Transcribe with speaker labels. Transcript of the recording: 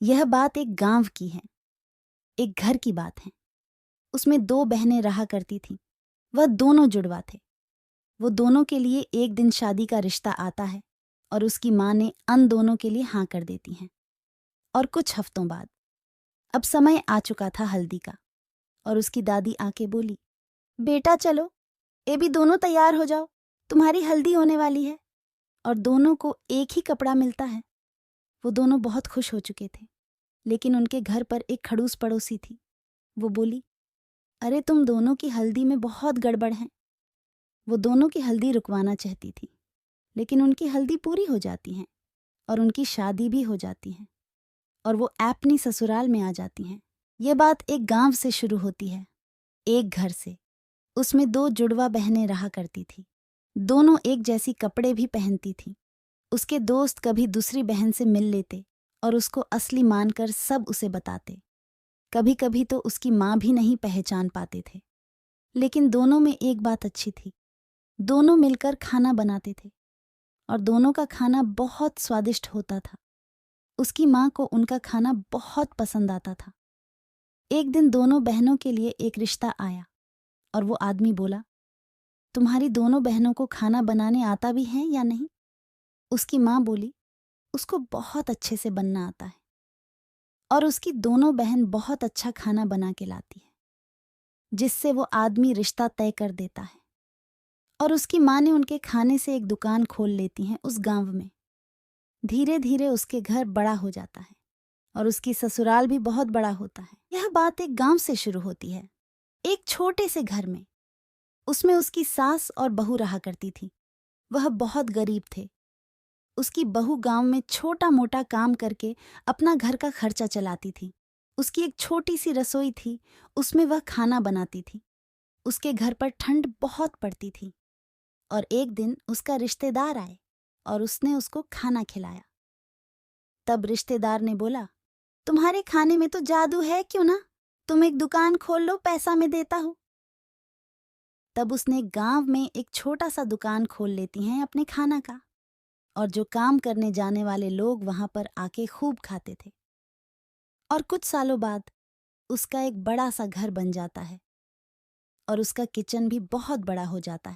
Speaker 1: यह बात एक गांव की है, एक घर की बात है। उसमें दो बहनें रहा करती थीं। वह दोनों जुड़वा थे। वो दोनों के लिए एक दिन शादी का रिश्ता आता है और उसकी माँ ने अन दोनों के लिए हाँ कर देती हैं। और कुछ हफ्तों बाद अब समय आ चुका था हल्दी का और उसकी दादी आके बोली, बेटा चलो, ये भी दोनों तैयार हो जाओ, तुम्हारी हल्दी होने वाली है। और दोनों को एक ही कपड़ा मिलता है। वो दोनों बहुत खुश हो चुके थे, लेकिन उनके घर पर एक खड़ूस पड़ोसी थी। वो बोली, अरे तुम दोनों की हल्दी में बहुत गड़बड़ है। वो दोनों की हल्दी रुकवाना चाहती थी, लेकिन उनकी हल्दी पूरी हो जाती है और उनकी शादी भी हो जाती है और वो अपनी ससुराल में आ जाती हैं। ये बात एक गांव से शुरू होती है, एक घर से। उसमें दो जुड़वा बहनें रहा करती थी। दोनों एक जैसी कपड़े भी पहनती थीं। उसके दोस्त कभी दूसरी बहन से मिल लेते और उसको असली मानकर सब उसे बताते। कभी कभी तो उसकी माँ भी नहीं पहचान पाते थे। लेकिन दोनों में एक बात अच्छी थी, दोनों मिलकर खाना बनाते थे और दोनों का खाना बहुत स्वादिष्ट होता था। उसकी माँ को उनका खाना बहुत पसंद आता था। एक दिन दोनों बहनों के लिए एक रिश्ता आया और वो आदमी बोला, तुम्हारी दोनों बहनों को खाना बनाने आता भी है या नहीं? उसकी माँ बोली, उसको बहुत अच्छे से बनना आता है और उसकी दोनों बहन बहुत अच्छा खाना बना के लाती है, जिससे वो आदमी रिश्ता तय कर देता है। और उसकी माँ ने उनके खाने से एक दुकान खोल लेती हैं उस गांव में। धीरे धीरे उसके घर बड़ा हो जाता है और उसकी ससुराल भी बहुत बड़ा होता है। यह बात एक गांव से शुरू होती है, एक छोटे से घर में। उसमें उसकी सास और बहू रहा करती थी। वह बहुत गरीब थे। उसकी बहू गांव में छोटा मोटा काम करके अपना घर का खर्चा चलाती थी। उसकी एक छोटी सी रसोई थी, उसमें वह खाना बनाती थी। उसके घर पर ठंड बहुत पड़ती थी और एक दिन उसका रिश्तेदार आए और उसने उसको खाना खिलाया। तब रिश्तेदार ने बोला, तुम्हारे खाने में तो जादू है क्यों ना, तुम एक दुकान खोल लो, पैसा मैं देता हूँ। तब उसने गांव में एक छोटा सा दुकान खोल लेती हैं अपने खाना का और जो काम करने जाने वाले लोग वहां पर आके खूब खाते थे। और कुछ सालों बाद उसका एक बड़ा सा घर बन जाता है और उसका किचन भी बहुत बड़ा हो जाता है।